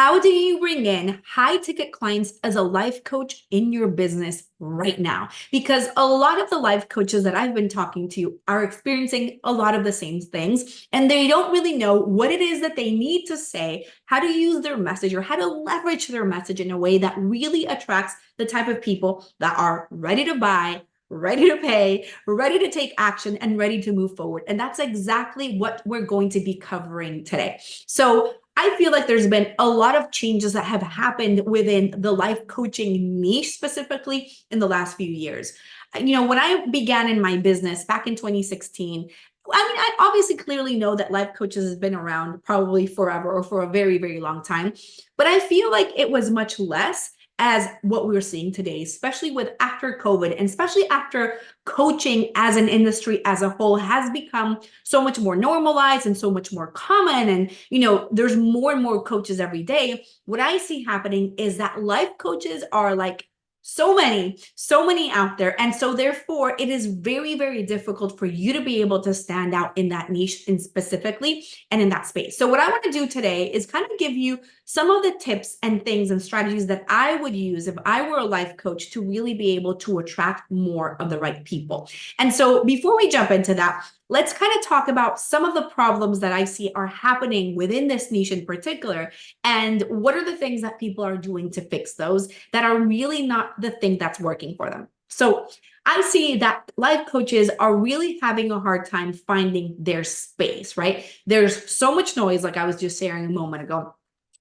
How do you bring in high ticket clients as a life coach in your business right now? Because a lot of the life coaches that I've been talking to are experiencing a lot of the same things, and they don't really know what it is that they need to say, how to use their message, or how to leverage their message in a way that really attracts the type of people that are ready to buy, ready to pay, ready to take action, and ready to move forward. And that's exactly what we're going to be covering today. So I feel like there's been a lot of changes that have happened within the life coaching niche, specifically in the last few years. When I began in my business back in 2016, I obviously clearly know that life coaches has been around probably forever or for a very, very long time, but I feel like it was much less as what we're seeing today, especially with after COVID, and especially after coaching as an industry as a whole has become so much more normalized and so much more common. And, there's more and more coaches every day. What I see happening is that life coaches are like so many out there. And so therefore it is very, very difficult for you to be able to stand out in that niche and specifically and in that space. So what I want to do today is kind of give you some of the tips and things and strategies that I would use if I were a life coach to really be able to attract more of the right people. And so before we jump into that, let's kind of talk about some of the problems that I see are happening within this niche in particular, and what are the things that people are doing to fix those that are really not the thing that's working for them. So I see that life coaches are really having a hard time finding their space, right? There's so much noise, like I was just sharing a moment ago.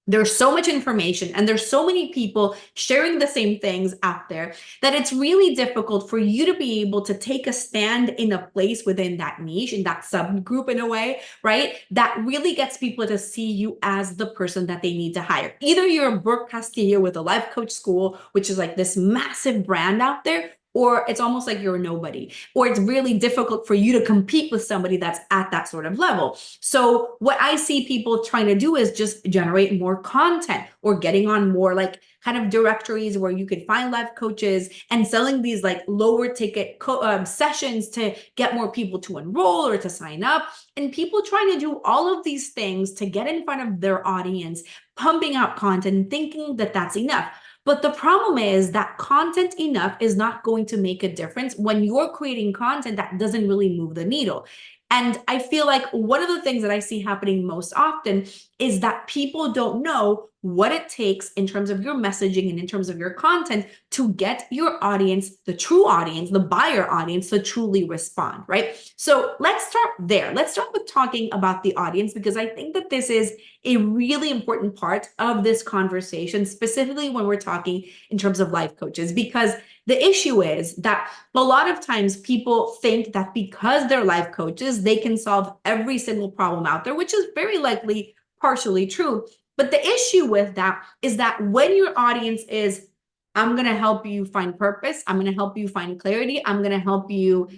There's so much information and there's so many people sharing the same things out there that it's really difficult for you to be able to take a stand in a place within that niche, in that subgroup in a way, right? That really gets people to see you as the person that they need to hire. Either you're Brooke Castillo with a life coach school, which is like this massive brand out there, or it's almost like you're a nobody, or it's really difficult for you to compete with somebody that's at that sort of level. So what I see people trying to do is just generate more content or getting on more like kind of directories where you could find life coaches and selling these like lower ticket sessions to get more people to enroll or to sign up. And people trying to do all of these things to get in front of their audience, pumping out content, thinking that that's enough. But the problem is that content enough is not going to make a difference when you're creating content that doesn't really move the needle. And I feel like one of the things that I see happening most often is that people don't know what it takes in terms of your messaging and in terms of your content to get your audience, the true audience, the buyer audience, to truly respond, right? So let's start there. Let's start with talking about the audience, because I think that this is a really important part of this conversation, specifically when we're talking in terms of life coaches, because the issue is that a lot of times people think that because they're life coaches, they can solve every single problem out there, which is very likely partially true. But the issue with that is that when your audience is, I'm going to help you find purpose, I'm going to help you find clarity, I'm going to help you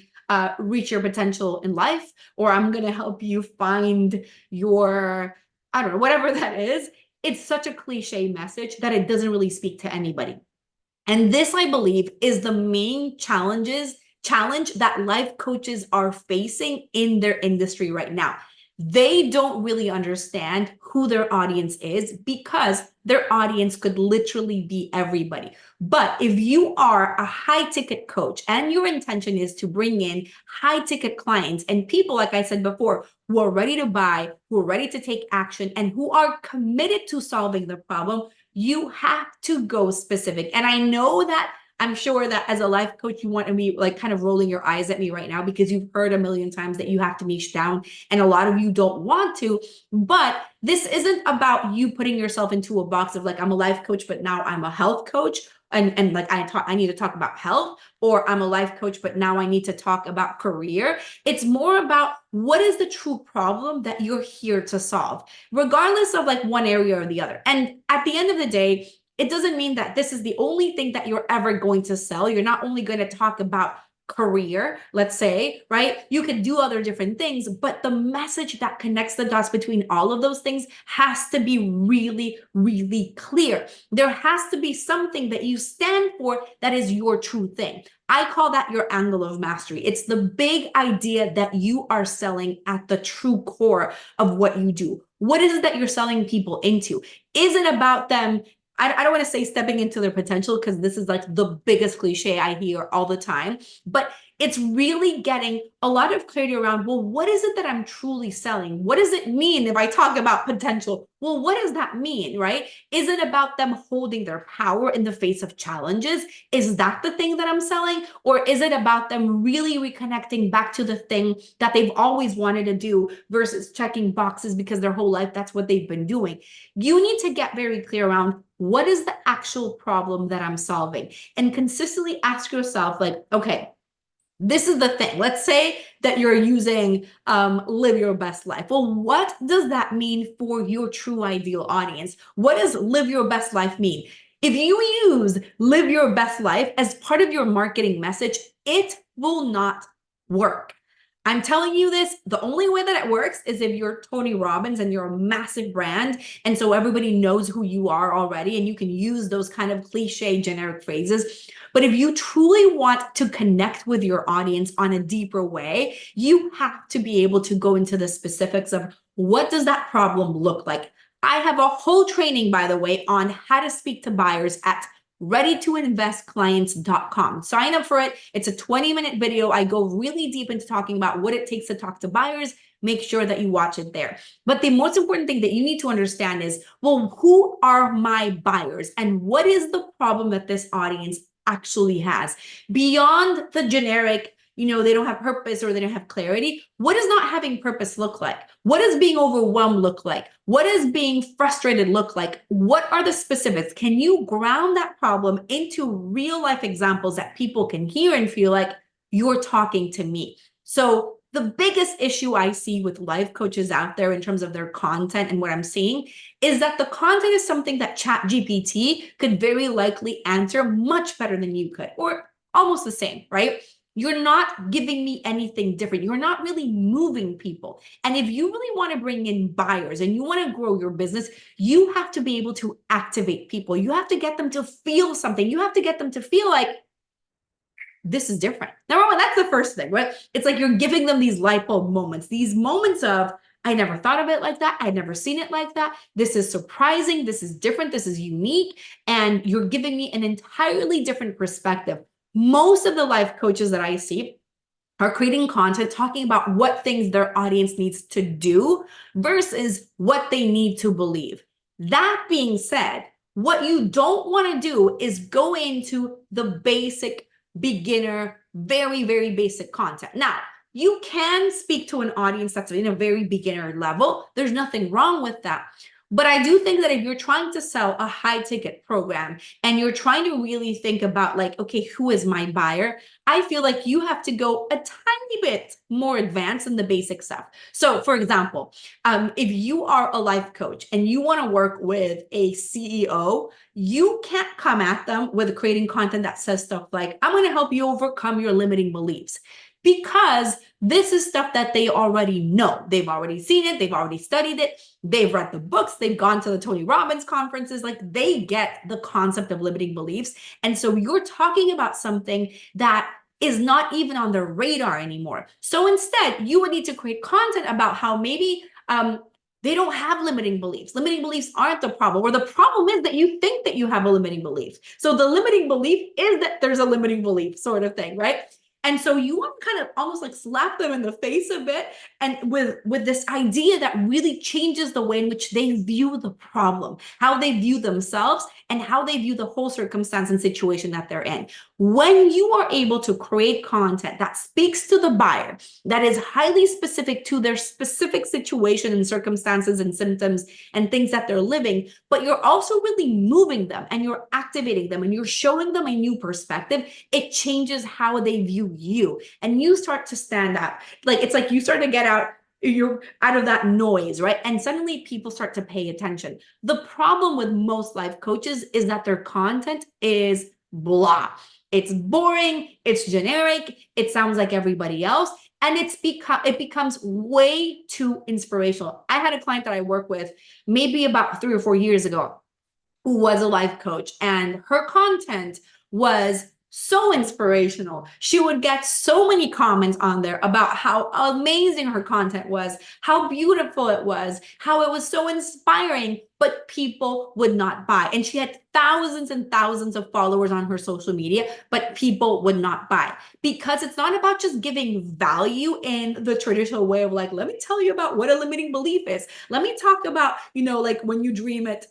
reach your potential in life, or I'm going to help you find your, I don't know, whatever that is, it's such a cliche message that it doesn't really speak to anybody. And this, I believe, is the main challenge that life coaches are facing in their industry right now. They don't really understand who their audience is, because their audience could literally be everybody. But if you are a high ticket coach and your intention is to bring in high ticket clients and people, like I said before, who are ready to buy, who are ready to take action, and who are committed to solving the problem, you have to go specific. And I know that I'm sure that as a life coach, you want to be like kind of rolling your eyes at me right now, because you've heard a million times that you have to niche down, and a lot of you don't want to. But this isn't about you putting yourself into a box of like, I'm a life coach, but now I'm a health coach. And like I need to talk about health, or I'm a life coach, but now I need to talk about career. It's more about what is the true problem that you're here to solve, regardless of like one area or the other. And at the end of the day, it doesn't mean that this is the only thing that you're ever going to sell. You're not only going to talk about career, let's say, right? You can do other different things, but the message that connects the dots between all of those things has to be really, really clear. There has to be something that you stand for that is your true thing. I call that your angle of mastery. It's the big idea that you are selling at the true core of what you do. What is it that you're selling people into? Is it about them? I don't want to say stepping into their potential, because this is like the biggest cliche I hear all the time, but it's really getting a lot of clarity around, well, what is it that I'm truly selling? What does it mean if I talk about potential? Well, what does that mean, right? Is it about them holding their power in the face of challenges? Is that the thing that I'm selling? Or is it about them really reconnecting back to the thing that they've always wanted to do versus checking boxes because their whole life that's what they've been doing? You need to get very clear around, what is the actual problem that I'm solving? And consistently ask yourself, like, okay, this is the thing. Let's say that you're using live your best life. Well, what does that mean for your true ideal audience? What does live your best life mean? If you use live your best life as part of your marketing message, it will not work. I'm telling you this, the only way that it works is if you're Tony Robbins and you're a massive brand. And so everybody knows who you are already, and you can use those kind of cliche generic phrases. But if you truly want to connect with your audience on a deeper way, you have to be able to go into the specifics of, what does that problem look like? I have a whole training, by the way, on how to speak to buyers at readytoinvestclients.com. Sign up for it. It's a 20-minute video. I go really deep into talking about what it takes to talk to buyers. Make sure that you watch it there. But the most important thing that you need to understand is, well, who are my buyers and what is the problem that this audience actually has? Beyond the generic, they don't have purpose or they don't have clarity. What does not having purpose look like? What does being overwhelmed look like? What does being frustrated look like? What are the specifics? Can you ground that problem into real life examples that people can hear and feel like you're talking to me? So the biggest issue I see with life coaches out there in terms of their content and what I'm seeing is that the content is something that ChatGPT could very likely answer much better than you could, or almost the same, right? You're not giving me anything different. You're not really moving people. And if you really want to bring in buyers and you want to grow your business, you have to be able to activate people. You have to get them to feel something. You have to get them to feel like, this is different. Number one, that's the first thing, right? It's like you're giving them these light bulb moments, these moments of, I never thought of it like that. I'd never seen it like that. This is surprising. This is different. This is unique. And you're giving me an entirely different perspective. Most of the life coaches that I see are creating content talking about what things their audience needs to do versus what they need to believe. That being said, what you don't want to do is go into the basic beginner, very, very basic content. Now, you can speak to an audience that's in a very beginner level. There's nothing wrong with that. But I do think that if you're trying to sell a high ticket program and you're trying to really think about like, okay, who is my buyer? I feel like you have to go a tiny bit more advanced than the basic stuff. So for example, if you are a life coach and you want to work with a CEO, you can't come at them with creating content that says stuff like, I'm going to help you overcome your limiting beliefs. Because this is stuff that they already know. They've already seen it. They've already studied it. They've read the books. They've gone to the Tony Robbins conferences. Like, they get the concept of limiting beliefs. And so you're talking about something that is not even on their radar anymore. So instead, you would need to create content about how maybe they don't have limiting beliefs. Limiting beliefs aren't the problem, or the problem is that you think that you have a limiting belief. So the limiting belief is that there's a limiting belief, sort of thing, right? And so you want to kind of almost like slap them in the face a bit, and with this idea that really changes the way in which they view the problem, how they view themselves, and how they view the whole circumstance and situation that they're in. When you are able to create content that speaks to the buyer, that is highly specific to their specific situation and circumstances and symptoms and things that they're living, but you're also really moving them and you're activating them and you're showing them a new perspective, it changes how they view you, and you start to stand out. Like, it's like you start to get out, you're out of that noise, right? And suddenly people start to pay attention. The problem with most life coaches is that their content is blah. It's boring, it's generic, it sounds like everybody else, and it becomes way too inspirational. I had a client that I worked with maybe about 3 or 4 years ago who was a life coach, and her content was so inspirational. She would get so many comments on there about how amazing her content was, how beautiful it was, how it was so inspiring, but people would not buy. And she had thousands and thousands of followers on her social media, but people would not buy, because it's not about just giving value in the traditional way of like, let me tell you about what a limiting belief is. Let me talk about, like when you dream it,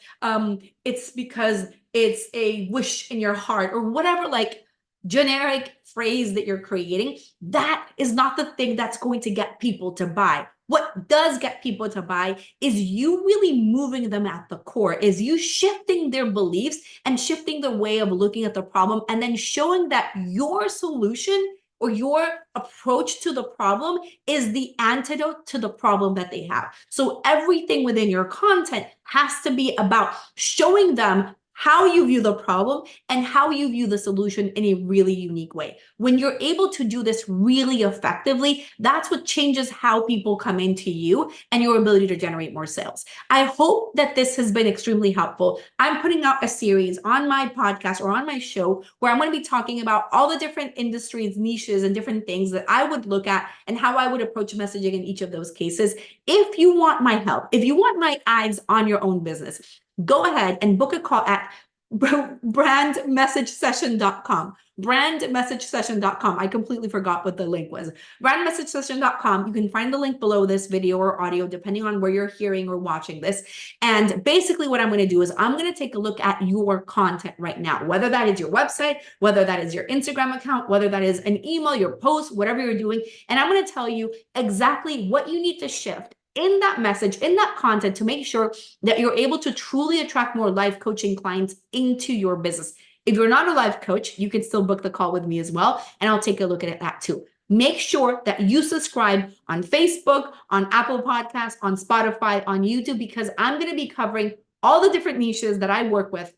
it's because it's a wish in your heart or whatever, like generic phrase that you're creating. That is not the thing that's going to get people to buy. What does get people to buy is you really moving them at the core, is you shifting their beliefs and shifting the way of looking at the problem, and then showing that your solution or your approach to the problem is the antidote to the problem that they have. So everything within your content has to be about showing them how you view the problem and how you view the solution in a really unique way. When you're able to do this really effectively, that's what changes how people come into you and your ability to generate more sales. I hope that this has been extremely helpful. I'm putting out a series on my podcast or on my show where I'm going to be talking about all the different industries, niches, and different things that I would look at and how I would approach messaging in each of those cases. If you want my help, if you want my eyes on your own business, go ahead and book a call at brandmessagesession.com. Brandmessagesession.com. I completely forgot what the link was. Brandmessagesession.com. You can find the link below this video or audio, depending on where you're hearing or watching this. And basically what I'm going to do is I'm going to take a look at your content right now, whether that is your website, whether that is your Instagram account, whether that is an email, your post, whatever you're doing. And I'm going to tell you exactly what you need to shift in that message, in that content, to make sure that you're able to truly attract more life coaching clients into your business. If you're not a life coach, you can still book the call with me as well, and I'll take a look at that too. Make sure that you subscribe on Facebook, on Apple Podcasts, on Spotify, on YouTube, because I'm going to be covering all the different niches that I work with.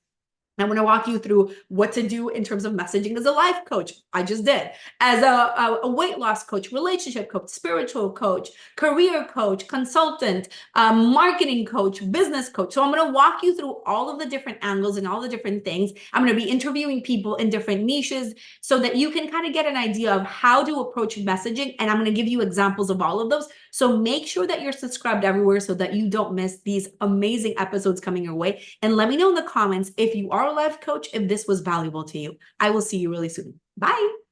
I'm going to walk you through what to do in terms of messaging as a life coach. I just did. As a weight loss coach, relationship coach, spiritual coach, career coach, consultant, marketing coach, business coach. So I'm going to walk you through all of the different angles and all the different things. I'm going to be interviewing people in different niches so that you can kind of get an idea of how to approach messaging. And I'm going to give you examples of all of those. So make sure that you're subscribed everywhere so that you don't miss these amazing episodes coming your way. And let me know in the comments if you are a life coach, if this was valuable to you. I will see you really soon. Bye.